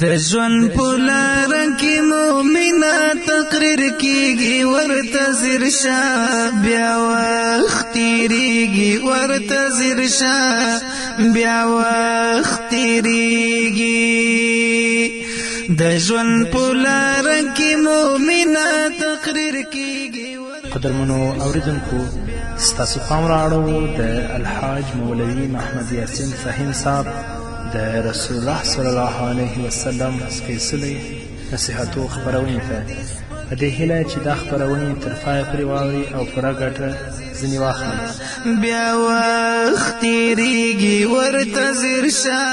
د ژوند په لاره کې مومنه تقریر کېږي ورته ځیر شه بیا وخت تېرېږي ورته ځیر شه بیا وخت تېرېږي د ژوند په لاره کې مومنه تقریر کېږي. قدرمنو اوریدونکو، ستاسو پام راړو د الحاج مولوي محمد یاسین فهیم صاحب د رسول الله صلی الله علیه وسلم سپېڅلې نصیحتو خپرونې ته په دې هیله چې دا خپرونې تر پایه پورې واورئ او پوره ګټه ځینې واخلئ. بیا وخت تېرېږي ورته ځیر شه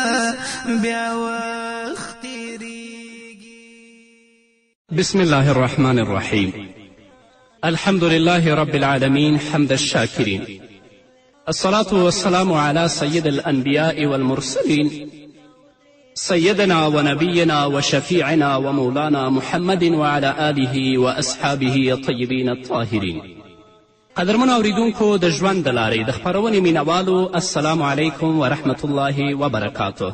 بیا وخت تېرېږي. بسم الله الرحمن الرحيم. الحمد لله رب العالمين حمد الشاكرين، الصلاة والسلام على سيد الأنبياء والمرسلين سيدنا ونبينا وشفيعنا ومولانا محمد وعلى آله وأصحابه الطيبين الطاهرين. قدرمنو اوریدونکو د ژوند د لارې د خپرونې مینوالو، السلام علیکم ورحمة الله وبرکاته.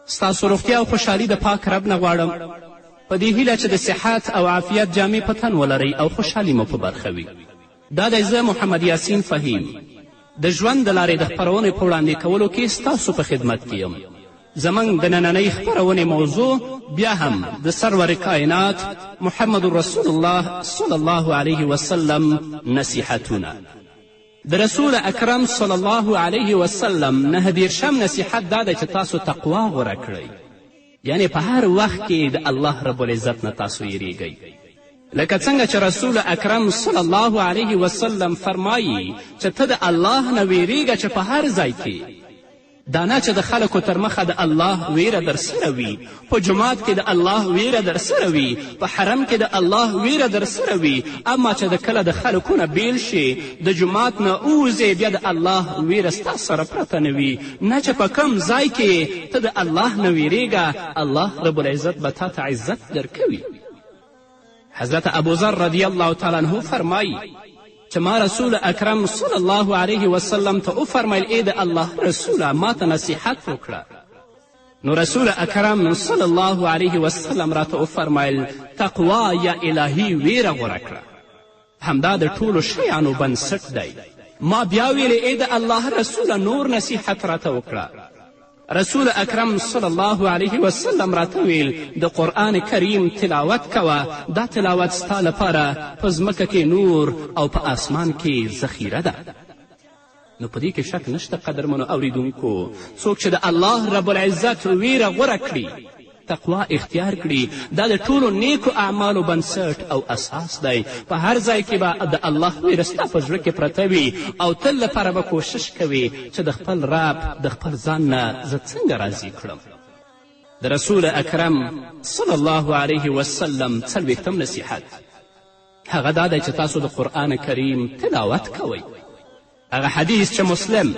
ستاسو روغتیا او خوشحالي د پاک رب نه غواړم په دې هیله چې د صحت او عافیت جامې په تن ولرئ او خوشحالي مو په برخه وي. دا دی زه محمد یاسین فهیم د ژوند د لارې د خپرونې په وړاندې کولو کې ستاسو په خدمت کې یم. زموږ د نننۍ خپرونې موضوع بیا هم د سرور کائنات محمد رسول الله صلی الله علیه وسلم نصیحتونه. د رسول اکرم صلی الله علیه وسلم 9 نصیحت دا دی چې تاسو تقوا غوره کړئ، یعنی په هر وخت کې د الله رب العزت نه تاسو یریږئ. لکه څنګه چې رسول اکرم صلی الله علیه وسلم فرمایي چې ته د الله نه ویریږه چې په هر ځای کې دا نه چې د خلکو تر مخه د الله ویره در سره وي، په جومات کې د الله ویره در سره وي، په حرم کې د الله ویره در سره وي، اما چې د کله د خلکو نه بیل شي د جومات نه اوځې بیا د الله ویره ستا سره پرته نه وي. نه چې په کم ځای کې ته د الله نه ویریږه الله رب العزت به تا ته عزت درکوي. حضرت ابوذر رضی الله تعالی عنه فرمایي چې ما رسول اکرم صلی الله علیه وسلم ته وفرمیل ای د الله رسوله ما ته نصیحت وکړه. نو رسول اکرم صلی الله علیه وسلم راته وفرمیل تقوا یا الهي ویره غوره کړه، همدا د ټولو شیانو بنسټ دی. ما بیا ویلې ای د الله رسوله نور نصیحت راته وکړه. رسول اکرم صلی الله علیه وسلم راته ویل د قرآن کریم تلاوت کوه، دا تلاوت ستا لپاره په ځمکه کې نور او په آسمان کې ذخیره ده. نو په دې کې شک نشته قدرمنو اوریدونکو، څوک چې د الله رب العزت ویره غوره کړي، تقوا اختیار کړي، دا د ټولو نیکو اعمالو بنسټ او اساس دی. په هر ځای کې به د الله ویره ستا په زړه کې پرته وي او تل لپاره به کوشش کوي چې د خپل رب د خپل ځان نه زه څنګه راضي کړم. د رسول اکرم صلی الله علیه وسلم 40 نصیحت هغه دا دی چې تاسو د قرآن کریم تلاوت کوئ. هغه حدیث چې مسلم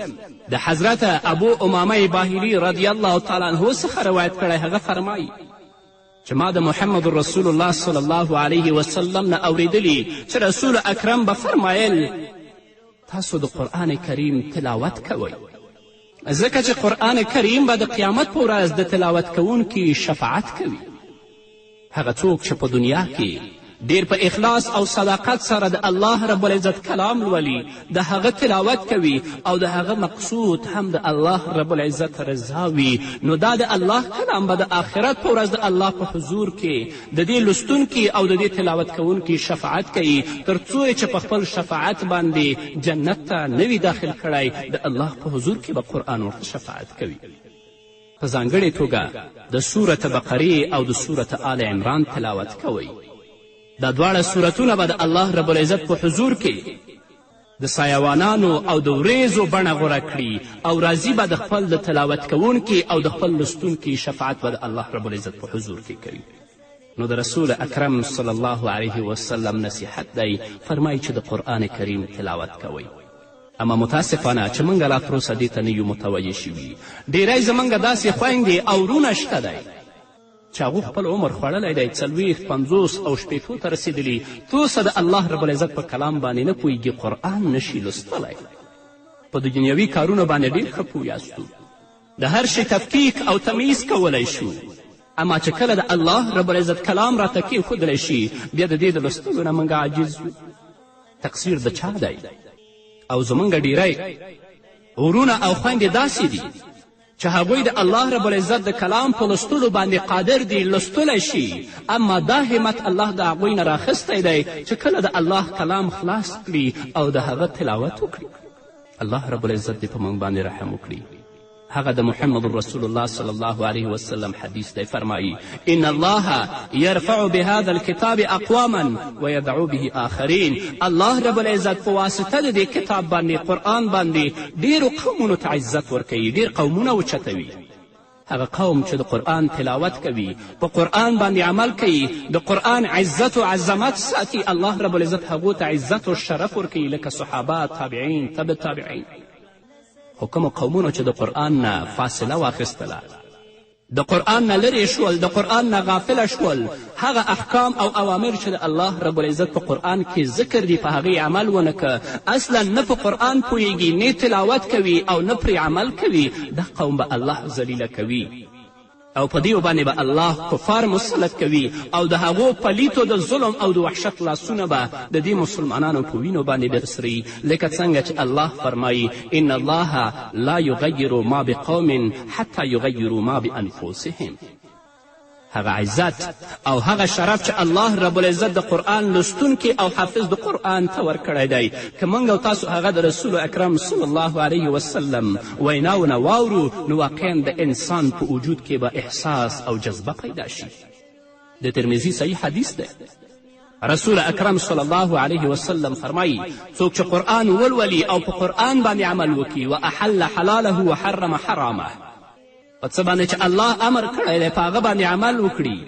د حضرت ابو امامه باهلي رضی الله تعالی عنه څخه روایت کړی، هغه فرمایي چې ما د محمد رسول الله صلی الله علیه وسلم نه اوریدلی چې رسول اکرم به فرمایل تاسو د قرآن کریم تلاوت کوئ، ځکه چې قرآن کریم به د قیامت په ورځ د تلاوت کوونکي شفاعت کوي. هغه څوک چې په دنیا کې ډیر په اخلاص او صداقت سره د الله رب العزت کلام لولي، د هغه تلاوت کوي او د هغه مقصود هم د الله رب العزت رضا وي، نو دا د الله کلام به د آخرت په ورځ د الله په حضور کې د دې لوستونکي او د دې تلاوت کوونکي شفاعت کوي، تر څو چې په خپل شفاعت باندې جنت ته نه وي داخل کړی، د الله په حضور کې به قرآن ورته شفاعت کوي. په ځانګړې توګه د سورة بقرې او د سورة آل عمران تلاوت کوئ. دا دواړه سورتونه به د الله رب العزت په حضور کې د سایوانانو او د وریځو بڼه غوره کړي او راضي به د خپل د تلاوت کوونکي او د خپل لوستونکي شفاعت به د الله رب العزت په حضور کې کوي. نو د رسول اکرم صلی الله علیه وسلم نصیحت دی، فرمایي چې د قرآن کریم تلاوت کوئ. اما متاسفانه چې موږ لا تروسه دې ته نه یو متوجه شوي. ډیری زموږ داسې خویندې او ورونه شته دی چې هغو خپل عمر خوړلی دی 40 50 او 60 ته رسېدلي، توسه د الله رب العزت په کلام باندې نه پوهېږي، قرآن نشي لوستلی. په دنیوي کارونو باندې ډېر ښه پوه یاستو، د هر شي تفکیک او تمییز کولی شو، اما چې کله د الله رب العزت کلام راته کیښودلی شي بیا د دې د لوستلو نه موږ عاجز یو. تقصیر د چا دی؟ او زموږ ډیری ورونه او خویندې داسې دي چې هغوی د الله رب العزت د کلام په لوستلو باندې قادر دي لوستلی شي، اما دا همت الله د هغوی نه راخیستی دی چې کله د الله کلام خلاص کړي او د هغه تلاوت وکړي. الله رب العزت دې په موږ باندې رحم وکړي. هغه د محمد رسول الله صلی الله علیه وسلم حدیث دی، فرمایی ان الله یرفع بهذا الكتاب اقواما ویدعو به آخرین. الله رب العزت په واسطه د دې کتاب باندې قرآن باندې ډیرو قومونو ته عزت ورکوي، ډیر قومونه اوچتوي. هغه قوم چې د قرآن تلاوت کوي، په قرآن باندې عمل کوي، د قرآن عزت و عظمت ساتي، الله رب العزت هغو ته عزت و شرف ورکوي لکه صحابه، تابعین، تبع تابعین. خو کومو قومونو چې د قرآن نه فاصله واخیستله، د قرآن نه لرې شول، د قرآن نه غافله شول، هغه احکام او اوامر چې د الله رب العزت په قرآن کې ذکر دي په هغې عمل ونه که، اصلا نه په قرآن پوهیږي، نه تلاوت کوي او نه پرې عمل کوي، دا قوم به الله ذلیله کوي او په دیو باندې به الله کفار مسلط کوي او د هغو پلیتو د ظلم او د وحشت لاسونه به د دې مسلمانانو په وینو باندې درسري، لکه څنګه چې الله فرمایي ان الله لا یغیر ما بقوم حتی یغیروا ما بانفسهم. هغه عزت او هغه شرف چې الله رب العزت د قرآن لوستونکي او حافظ د قرآن ته ورکړی دی، که موږ او تاسو هغه د رسول اکرم صلی الله علیه وسلم ویناونه واورو نو واقعا د انسان په وجود کې به احساس او جذبه پیدا شي. د ترمذي صحیح حدیث دی، رسول اکرم صلی الله علیه وسلم فرمایي څوک چې قرآن ولولي او په قرآن باندې عمل وکړي و احل حلاله و حرم حرامه، په څه باندې چې الله امر کړی دی په هغه باندې عمل وکړي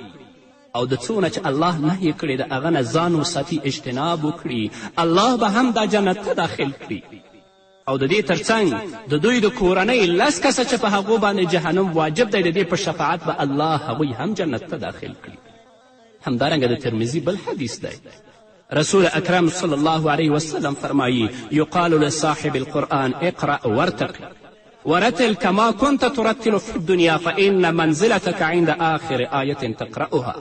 او د څونه چې الله نهی کړی د هغه نه ځان وساتي، اجتناب وکړي، الله به هم دا جنت ته داخل کړي. او د دې ترڅنګ د دوی د کورنۍ 10 کسه چې په هغو باندې جهنم واجب دی، د دې په شفاعت به الله هغوی هم جنت ته داخل کړي. همدارنګه د ترمذي بل حدیث دی، رسول اکرم صلی الله علیه وسلم فرمایی یقال لصاحب القرآن اقرأ وارتقي ورتل كما كنت ترتل في الدنيا فإن منزلتك عند آخر آية تقرأها.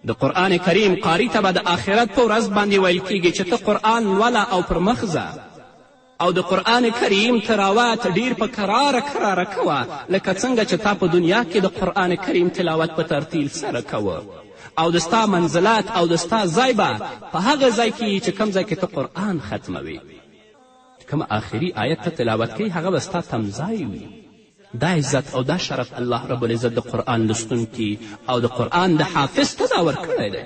د قرآن کریم قاری ته به د آخرت په ورځ باندې ویل کیږي چې ته قرآن لوله او پر مخ ځه او د قرآن کریم تلاوت ډیر په کراره کوه، لکه څنګه چې تا په دنیا کې د قرآن کریم تلاوت په ترتیل سره کوه، او د ستا منزلت او د ستا ځای به په هغه ځای کې چې کوم ځای کې ته قرآن ختموي، کوم آخري آیت ته تلاوت کوي هغه به ستا تمځای وي. دا عزت او دا شرف الله رب العزت د قرآن لوستونکي او د قرآن د حافظ ته دا ورکړی دی.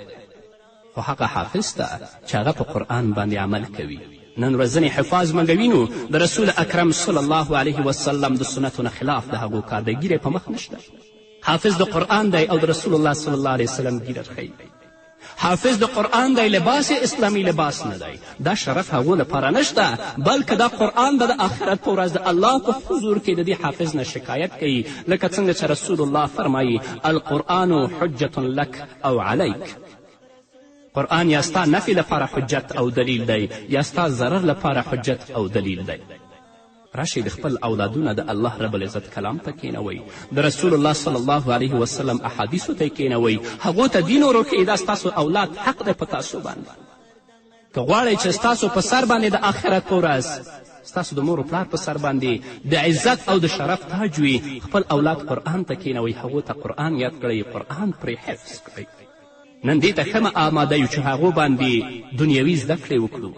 خو هغه حافظ ته چې هغه په قرآن باندې عمل کوي. نن ورځ ځینې حفاظ موږ وینو د رسول اکرم صلی الله علیه وسلم د سنتو نه خلاف د هغو کار دی، ګیره په مخ نشته. حافظ د قرآن دی او د رسول الله صلی الله علیه وسلم ګیره ښیي. حافظ د قرآن دی، لباس اسلامي لباس نه دی، دا شرف هغو لپاره نشته، بلکې دا قرآن به د آخرت په ورځ د الله په حضور کې د دې حافظ نه شکایت کوي، لکه څنګه چې رسول الله فرمایي القرآن حجة لک او علیک. قرآن یا ستا نفي لپاره حجت او دلیل دی، یا ستا ضرر لپاره حجت او دلیل دی. راشئ د خپل اولادونه د الله رب العزت کلام ته کینوئ، د رسول الله صلی الله علیه وسلم احادیثو ته کینوئ، هغو ته دین وروښیئ. دا ستاسو اولاد حق دی په تاسو باندې. که غواړئ چې ستاسو په سر باندې د آخرت په ورځ ستاسو د مور و پلار په سر باندې د عزت او د شرف تاج وي، خپل اولاد قرآن ته کینوئ، هغو ته قرآن یاد کړئ، قرآن پرې حفظ کړئ. نن دې ته ښه آماده یو چې هغو باندې دنیوي زده کړې وکړو،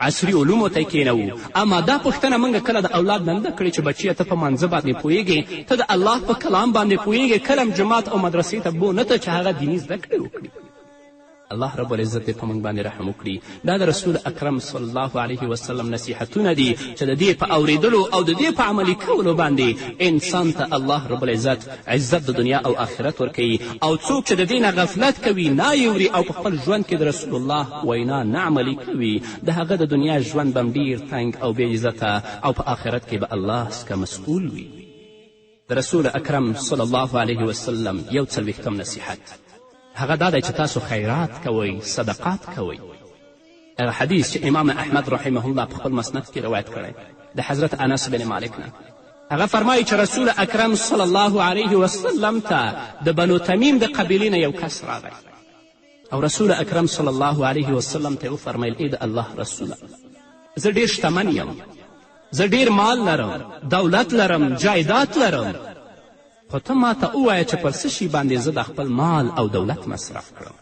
عصري علومو ته کینوو. اما دا پوښتنه موږ کله د اولاد نه ده کړې چې بچیه ته په مانځه باندې پوهیږې، ته د الله په کلام باندې پوهیږې، کله جماعت او مدرسې ته بو نه ته چې هغه دیني زده کړې وکړي. الله رب العزت دې په موږ باندې رحم وکړي. دا د رسول اکرم صلی الله علیه وسلم نصیحتونه دي چې د دې په اوریدلو او د دې په عملي کولو باندې انسان ته الله رب العزت عزت د دنیا او آخرت ورکوي. او څوک چې د دې نه غفلت کوي، نه یوري او په خپل ژوند کې د رسول الله وینا نه عملي کوي، د هغه د دنیا ژوند به ډیر تنګ او بې عزته او په آخرت کې به الله څخه مسئول وي. د رسول اکرم صلی الله علیه وسلم 41 نصیحت هغه دا دی چې تاسو خیرات کوئ، صدقات کوئ. هغه حدیث چې امام احمد رحمه الله په خپل مسند کې روایت کړی د حضرت انس بن مالک نه، هغه فرمایي چې رسول اکرم صلی الله علیه وسلم ته د بنو تمیم د قبیلې نه یو کس راغی او رسول اکرم صلی الله علیه وسلم ته یې وفرمیل ای د الله رسوله زه ډېر شتمن یم، زه ډېر مال لرم، دولت لرم، جایداد لرم، خو ته ما ته ووایه چې پر څه شي باندې زه د خپل مال او دولت مصرف کړم.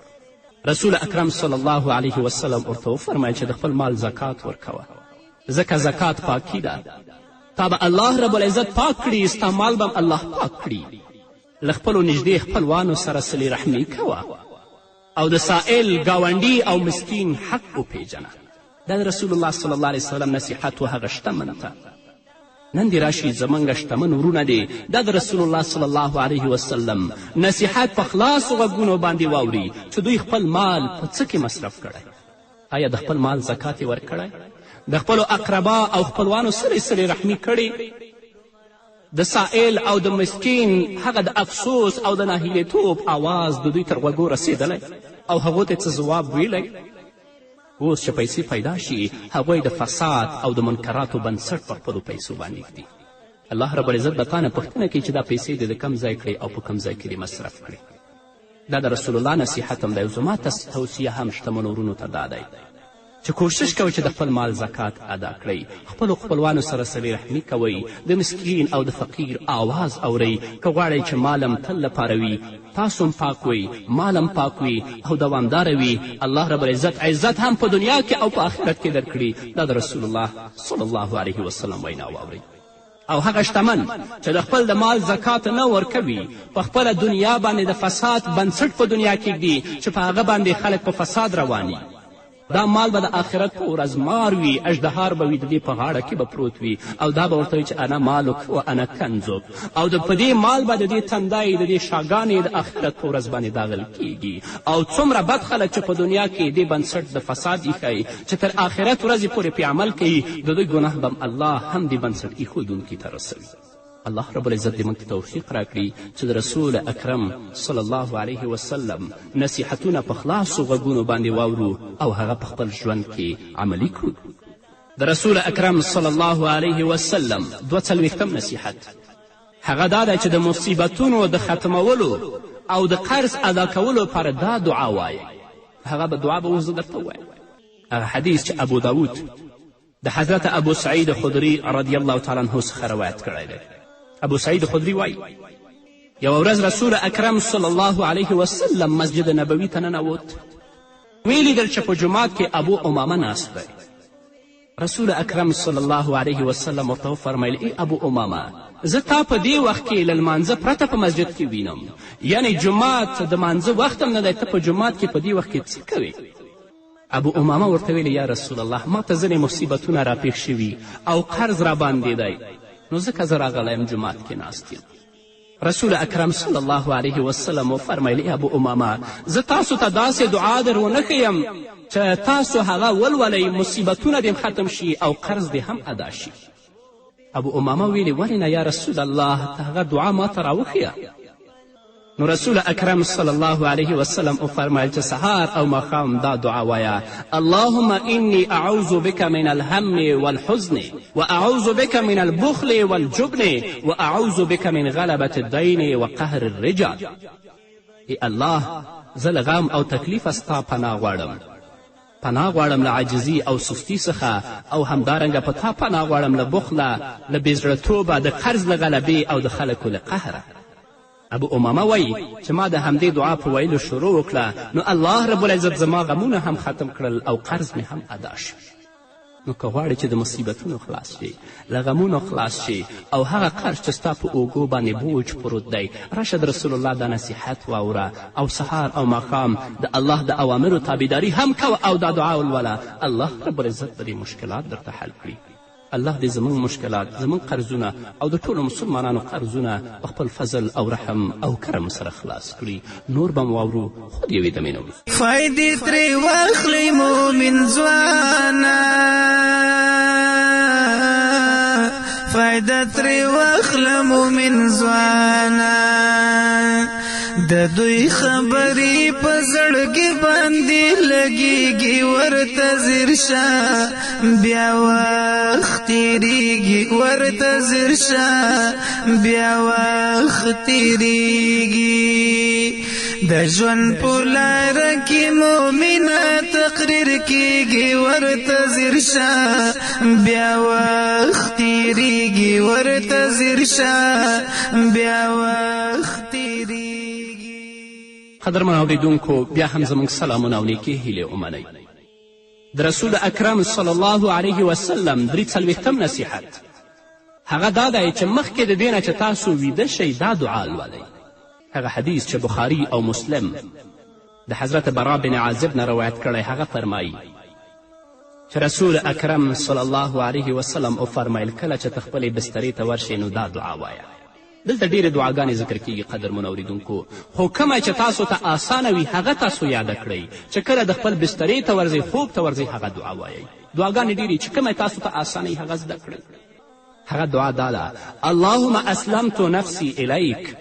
رسول اکرم صلی الله علیه وسلم ورته وفرمیل چې د خپل مال زکات ورکوه، ځکه زکات پاکي ده. تا به الله رب العزت پاک کړي، ستا مال به الله پاک کړي. له خپلو نږدې خپلوانو سره صلې رحمي کوه او د سائل ګاونډي او مسکین حق وپیژنه. دا د رسول الله صلی الله علیه وسلم نصیحت و هغه شتمن ته. نن دې راشي زموږ شتمن ورونه دي دا د رسول الله صلی الله علیه وسلم نصیحت په خلاصو غوږونو باندې واوري چې دوی خپل مال په څه کې مصرف کړی. آیا د خپل مال زکات یې ورکړی؟ د خپلو اقربا او خپلوانو سره یې صلې رحمي کړې؟ د سائل او د مسکین هغه د افسوس او د ناهیلیتوب آواز د دوی تر غوږو رسېدلی او هغو ته څه ځواب ویلی؟ اوس چې پیسې پیدا شي هغوی د فساد او د منکراتو بنسټ په خپلو پیسو باندې ږدي. الله رب العزت به تا نه پوښتنه کوي چې دا پیسې دې د کم ځای کړې او په کم ځای کې دې مصرف کړې. دا د رسول الله نصیحت هم دی. زما توصیه هم شتمنو وروڼو ته دا دی چې کوشش کوئ چې د خپل مال زکات ادا کړئ. خپلو خپلوانو سره صلې رحمي کوئ، د مسکین او د فقیر آواز اورئ. که غواړئ چې مالم تل لپاره وي، تاسو هم پاک وئ، مالم پاک وي او دوامداره وي. الله رب العزت عزت هم په دنیا کې او په آخرت کې درکړي. دا د رسول الله صلی الله علیه وسلم وینا واورئ. او هغه شتمن چې د خپل د مال زکات نه ورکوي په خپله دنیا باندې د فساد بنسټ په دنیا کې ږدي چې په هغه باندې خلک په فساد رواني. دا مال به د آخرت په ورځ مار وي، اژدهار به وي د دې په غاړه کې به پروت وي او دا به ورته وي چې انا مالک و انا کنزک او په دې مال به د دې تندی د دې شاګانې د آخرت په ورځ باندې داغل کیږي. او څومره بد خلک چې په دنیا کې دې بنسټ د فساد ایښی چې تر آخرت ورځې پورې پې عمل کوي د دوی ګناه به الله هم دې بنسټ ایښودونکي ته رسوي. الله رب العزت دې موږ ته توفیق راکړي چې د رسول اکرم صلی الله علیه وسلم نصیحتونه په خلاصو غوږونو باندې واورو او هغه په خپل ژوند کې عملي کړو. د رسول اکرم صلی الله علیه وسلم 42 نصیحت هغه دا دی چې د مصیبتونو د ختمولو او د قرض ادا کولو لپاره دا دعا وایي. هغه به دعا به اوس زه درته ووایم. هغه حدیث چې ابو داود د حضرت ابو سعید خدري رضی الله تعالی عنه څخه روایت کړی دی. ابو سعید خدري وایي یوه ورځ رسول اکرم صلی الله علیه وسلم مسجد نبوي ته ننوت. ویې لیدل چې په جومات کې ابو امامه ناست دی. رسول اکرم صلی الله علیه وسلم ورته وفرمیل ای ابو امامه زه تا په دې وخت کې له لمانځه پرته په مسجد کې وینم، یعنی جومات د مانځه وخت هم نه دی، ته په جومات کې په دې وخت کې څه کوې؟ ابو امامه ورته ویلې یا رسول الله ما ته ځینې مصیبتونه راپېښ شوي او قرض را باندې دی، نو ځکه زه راغلی یم جومات کې ناست یم. رسول اکرم صلی الله علیه وسلم وفرمیل ای ابو امامه زه تاسو ته داسې دعا در ونه ښیم چې تاسو هغه ولولئ، مصیبتونه دې ختم شي او قرض دې هم ادا شي. ابو امامه ویلې ولې نه یا رسول الله ته هغه دعا ما ته راوښیه. نو رسول اکرم صلی الله علیه وسلم وفرمیل چې سهار او ماښام دا دعا وایه اللهم انی اعوذ بک من الهم والحزن واعوذ بک من البخل والجبن واعوذ بک من غلبة الدین وقهر الرجال. ای الله زه له غم او تکلیفه ستا پناه غواړم، پناه غواړم له عاجزي او سستي څخه او همدارنګه په تا پناه غواړم له بخله، له بېزړهتوبه، د قرض له غلبې او د خلکو له قهره. ابو امامه وایي چې ما د همدې دعا په ویلو شروع وکړه نو الله رب العزت زما غمونه هم ختم کړل او قرض مې هم ادا شو. نو که غواړې چې د مصیبتونو خلاص شي، له غمونو خلاص شي او هغه قرض چې ستا په اوږو باندې بوج پروت دی، راشه د رسول الله دا نصیحت واوره او سهار او ماښام د الله د اوامرو تابعداري هم کوه او دا دعا ولوله. الله رب العزت به دې مشکلات درته حل کړي. الله دې زموږ مشکلات، زموږ قرضونه او د ټولو مسلمانانو قرضونه په خپل فضل او رحم او کرم سره خلاص کړي. نور به م واورو، خود یوې دمې نه وروسته فایدې ترې واخلئ مومن ځوانه، فایده ترې واخله مومن ځوانه، د دوی خبرې په زړګي باندې لګيږي ورته زیر شه بیا وخت تیریږي ورته زیر شه بیا وخت تیریږي د ژوند په لاره کې مؤمنه تقریر کېږي ورته زیر شه بیا وخت تیریږي ورته زیر شه بیا وخت تیریږي. قدرمن اورېدونکو بیا هم زموږ سلامونه او نیکې هیلې ومنئ. د رسول اکرم صلی الله علیه وسلم 43 نصیحت هغه دا دی چې مخکې د دې نه چې تاسو ویده شئ دا دعا لولئ. هغه حدیث چې بخاري او مسلم د حضرت برا بن عازب نه روایت کړی هغه فرمایي چې رسول اکرم صلی الله علیه وسلم وفرمیل کله چې ته خپلې بسترې ته ورشئ نو دا دعا وایه. دلته ډېرې دعاګانې ذکر کیږي قدرمنو اورېدونکو، خو کومه چې تاسو ته آسانه وي هغه تاسو یاده کړئ. چې کله د خپل بسترې ته ورځئ خوب ته ورځئ هغه دعا وایئ. دعاګانې ډېرې چې کومه تاسو ته آسانه وي هغه زده کړئ. هغه دعا دا ده: اللهم اسلمت نفسي الیک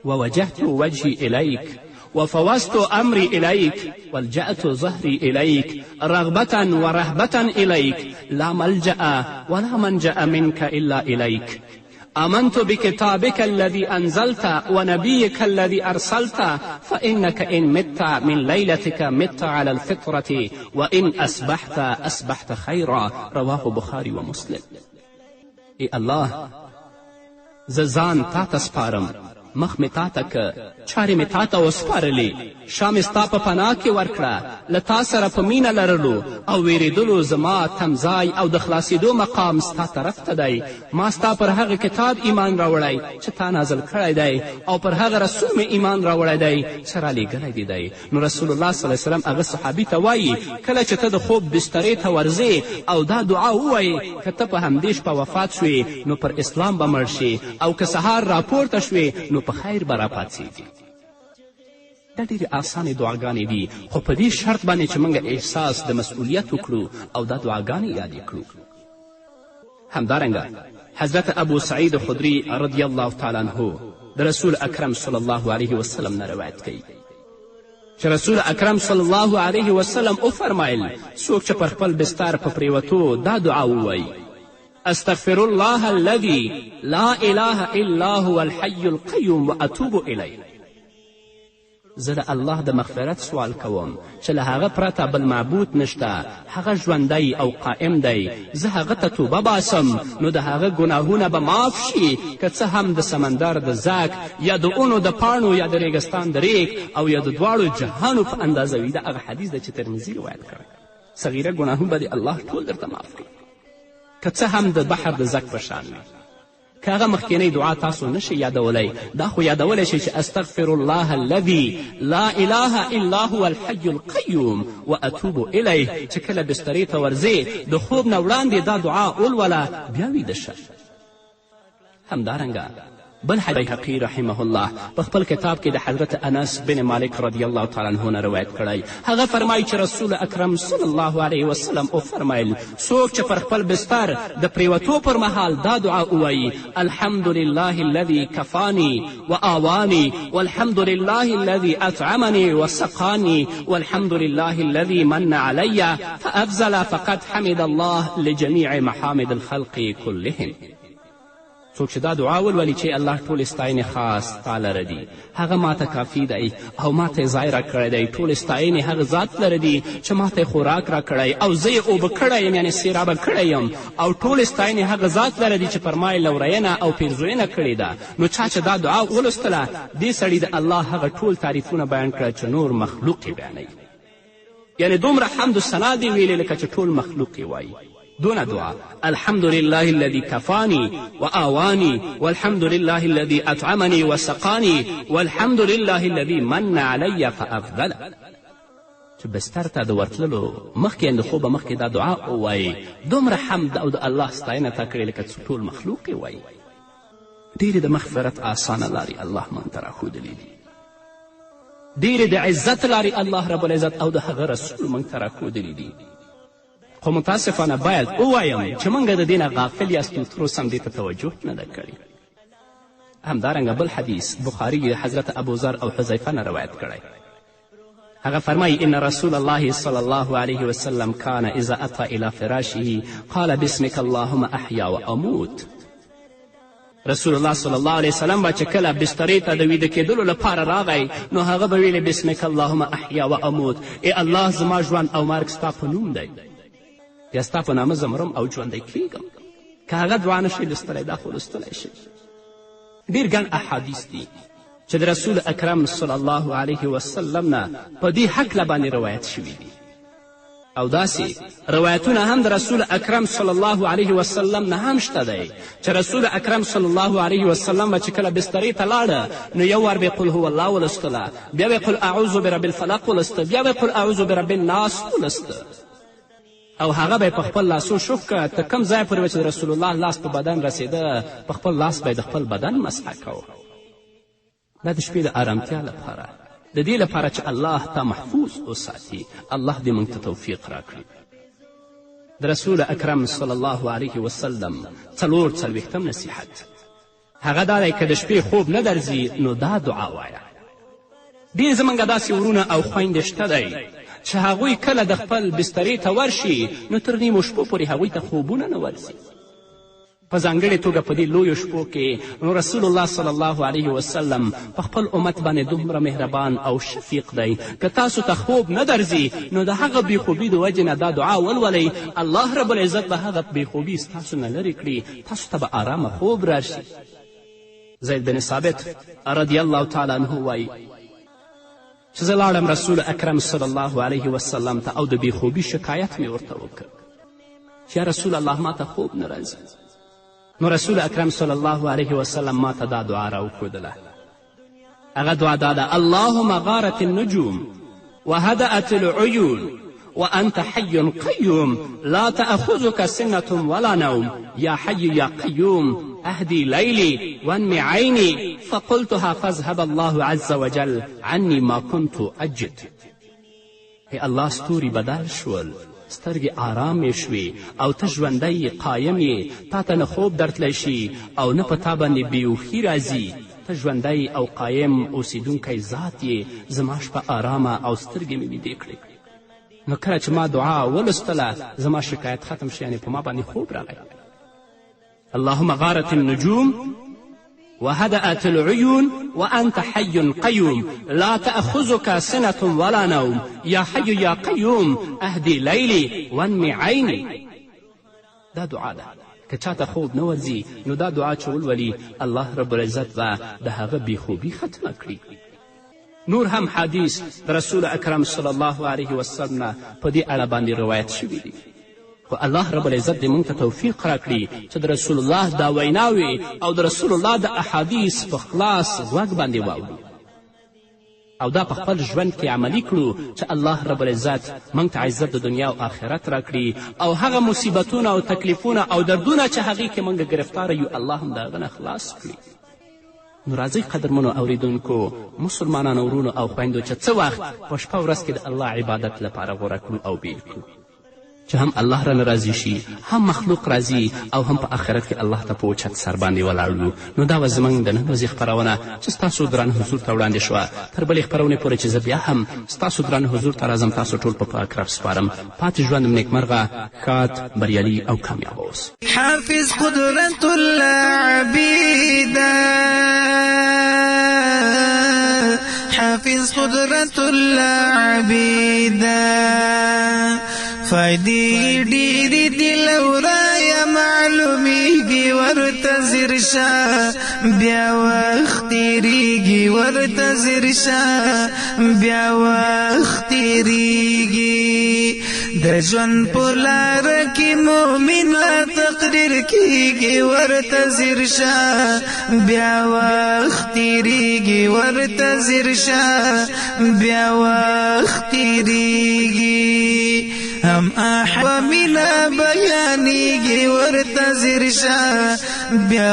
ووجهت وجهي إليك وفوزت أمري إليك والجأت ظهري إليك رغبة ورهبة إليك لا ملجأ ولا منجأ منك إلا إليك آمنت بكتابك الذي أنزلت ونبيك الذي أرسلت فإنك إن مت من ليلتك مت على الفطرة وإن أصبحت أصبحت خيرا. رواه بخاري ومسلم. ای الله زه ځان تا ته سپارم، مخ مې تا ته که چارې مې تا ته وسپارلې، شا مې ستا په پناه کې ورکړه. له تا سره په مینه لرلو او ویرېدلو زما تمځای او د خلاصېدو مقام ستا طرف ته دی. ما ستا پر هغه کتاب ایمان راوړی چې تا نازل کړی دی او پر هغه رسول مې ایمان راوړی دی چې رالیږلی دی دی. نو رسول الله صلی الله علیه وسلم هغه صحابي ته وایي کله چې ته د خوب بسترې ته ورځې او دا دعا ووایې که ته په همدې شپه وفات شوې نو پر اسلام به مړ شې او که سهار راپورته شوې نو په خیر به راپاڅېږي. دا ډېرې اسانې دعاګانې دي، خو په دې شرط باندې چې موږ احساس د مسئولیت وکړو او دا دعاګانې یادې کړو. همدارنګه حضرت ابو سعید خدري رضی الله تعالی عنه د رسول اکرم صلی الله علیه وسلم نه روایت کوي چې رسول اکرم صلی الله علیه وسلم وفرمایل څوک چې پر خپل بستر په پریوتو دا دعا ووایي: استغفر الله الذي لا اله الا هو الحي القیوم واتوب الیه. زه د الله د مغفرت سوال کوم چې له هغه پرته بل معبود نشته، هغه ژوندی او قائم دی. زه هغه ته توبه باسم نو د هغه ګناهونه به معاف شي، که څه هم د سمندر د زک یا د اونو د پاڼو یا د ریګستان د ریګ او یا د دواړو جهانو په اندازه وي. دا هغه حدیث ده چې ترمذي روایت کړی. صغیره ګناهونه به د الله ټول درته معاف کړي، که څه هم د بحر د زک په شان وي. که هغه مخکینی دعا تاسو نشئ یادولی، دا خو یادولی شئ چې استغفر الله الذي لا اله الا هو الحي القیوم واتوب الیه. چې کله بسترې ته ورځې د خوب نه وړاندې دا دعا ولوله بیا ویده شه. همدارنګه بل بیهقي رحمه الله په خپل کتاب کې د حضرت انس بن مالک رضی الله تعالی عنه نه روایت کړی. هغه فرمایي چې رسول اکرم صلی الله علیه وسلم وفرمیل څوک چې پر خپل بستر د پریوتو پر مهال دا دعا ووایي: الحمد لله الذي کفانی وآوانی والحمد لله الذي اطعمني وسقاني والحمد لله الذي من علي فأفضل فقد حمد الله لجميع محامد الخلق كلهم. څوک چې دا دعا ولولي چې الله ټولې ستاینې خاص تا لره دي، هغه ما ته کافي دی او ما ته یې ځای راکړی دی. ټولې ستاینې هغه ذات لره دي چې ما ته یې خوراک راکړی او زه یې اوبه کړی یم، یعنې سیرابه کړی یم. او ټولې ستاینې هغه ذات لره دي چې پر ما یې لورینه او پیرزوینه کړې ده. نو چا چې دا دعا ولوستله دې سړي د الله هغه ټول تعریفونه بیان کړه چې نور مخلوق یې بیانوي. یعنې دومره حمد و ثنا دې ویلې لکه چې ټول مخلوق یې وایي. دون دعا: الحمد لله الذي كفاني وآواني والحمد لله الذي أطعمني وسقاني والحمد لله الذي من علي فأفضل. چې بستر ته د ورتللو مخکې د خوبه مخکې دا دعا ووایي دومره حمد او د الله ستاینه تا کړې لکه ټول مخلوق یې وایي. ډېرې د مغفرت آسانه لارې الله موږ ته راښودلې دي، ډېرې د عزت لارې الله رب العزت او د هغه رسول موږ ته راښودلې دي. خو متاسفانه باید ووایم چې موږ د دې نه غافل یاستو، تر اوسه هم دې ته توجه نه ده کړې. همدارنګه بل حدیث بخاري حضرت ابوذر او حذیفه نه روایت کړی. هغه فرمایي ان رسول الله صلی الله علیه وسلم کان اذا اتی الی فراشه قال بسمک اللهم احیا و اموت. رسول الله صلی الله علیه وسلم به چې کله بسترې ته د ویده کېدلو لپاره راغی نو هغه به ویلې بسمک اللهم احیا و اموت، ای الله زما ژوند او مرګ ستا په نوم دی، یا ستا په نامه زه مرم او ژوندی کېږم. که هغه دعا نشئ لوستلی دا خو لوستلی شئ. ډېر ګڼ احادیث دي چې د رسول اکرم صلی الله علیه وسلم نه په دې هکله باندې روایت شوي دي، او داسې روایتونه هم د رسول اکرم صلی الله علیه وسلم نه هم شته دی چې رسول اکرم صلی الله علیه وسلم به چې کله بسترې ته لاړه نو یو وار به قل هو الله ولستله، بیا به قل اعوذ برب الفلق ولسته، بیا به قل اعوذ برب الناس ولسته، او هغه به یې په خپل لاسو شف که ته کوم ځای پورې چې د رسول الله لاس په بدن رسېده په خپل لاس به یې د خپل بدن مسحه کوه. دا د شپې د آرامتیا لپاره، د دې لپاره چې الله تا محفوظ وساتي. الله دې موږ ته توفیق راکړي. د رسول اکرم صلی الله علیه وسلم 40 نصیحت هغه دا دی که د شپې خوب نه درځي نو دا دعا وایه. ډېر زموږ داسې ورونه او خویندې شته دی چې هغوی کله د خپل بسترې ته ورشي نو تر نیمو شپو پورې هغوی ته خوبونه نه ورځي. په ځانګړې توګه په دې لویو شپو کې نو رسول الله صلی الله علیه وسلم په خپل امت باندې دومره مهربان او شفیق دی. که تاسو ته خوب نه درځي نو د هغه بېخوبي د وجې نه دا دعا ولولئ، الله رب العزت به هغه بېخوبي ستاسو نه لرې کړي، تاسو ته به آرامه خوب راشي. زید بن ثابت رضی الله تعالی عنه وایي چې زه لاړم رسول اکرم صلی الله علیه وسلم ته او د بېخوبي شکایت مې ورته وکړ چې یا رسول الله ما ته خوب نه راځي. نو رسول اکرم صلی الله علیه وسلم ما ته دا دعا راوښودله. هغه دعا دا ده اللهم غارت النجوم وهدأت العیون وأنت حي قيوم لا تأخذك سنة ولا نوم يا حي يا قيوم أهدي ليلي وانمي عيني فقلتها فاذهب الله عز وجل عني ما كنت أجد. ای الله ستوري بدل شول، سترګې آرامې شوې او ته ژوندی قایم یې، تا ته نه خوب درتلی شي او نه په تا باندې بېهوښي راځي. ته ژوندی او قایم اوسیدونکی ذات یې، زما شپه آرامه او سترګې مې ویدې کړې. نو کله چې ما دعا ولوستله زما شکایت ختم شو، یعنې په ما باندې خوب راغی. اللهم غارت النجوم وهدأت العيون وأنت حي قيوم لا تأخذك سنة ولا نوم يا حي يا قيوم أهدي ليلي وانمي عيني. دا دعا ده که چاته خوب نه ورځي نو دا دعا چې ولولي الله رب العزت به د هغه بېخوبي ختمه کړي. نور هم حدیث د رسول اکرم صلی الله علیه وسلم نه په دې اړه باندې روایت شوي دي. خو الله رب العزت دې موږ ته توفیق راکړي چې د رسول الله دا ویناوې او د رسول الله د احادیث په خلاص غوږ باندې واورو او دا په خپل ژوند کې عملي کړو چې الله رب العزت موږ ته عزت د دنیا او آخرت راکړي او هغه مصیبتونه او تکلیفونه او دردونه چې هغې کې موږ ګرفتاره یو الله هم د هغه نه خلاص کړي. نو راځئ قدرمنو اوریدونکو مسلمانانو ورونو او خویندو چې څه وخت په شپه ورځ کې د الله عبادت لپاره غوره کړو او بیل کړو چې هم الله رانه راضي شي، هم مخلوق راضي او هم په آخرت کې الله ته په اوچت سر باندې ولاړ یو. نو دا به زموږ د نن ورځې خپرونه چې ستاسو درانه حضور ته وړاندې شوه. تر بلې خپرونې پورې چې زه بیا هم ستاسو درانه حضور ته راځم، تاسو ټول په پاک رب سپارم. پاتې ژوند م نیکمرغه، ښاد، بریالي او کامیاب اوس. حافظ قدرت الله عبیده، حافظ قدرت الله عبیده، فائدې ډېرې دي لورايه معلومیږي ورته ځیر شه، بیا وخت تېرېږي ورته ځیر شه، بیا وخت تېرېږي. د ژوند په لاره کې مؤمنه تقدیر کېږي ورته ځیر شه، بیا وخت تېرېږي ورته ځیر شه، بیا وخت تېرېږي. هم احوا منا بیانیږي ورته ځیر شه، بیا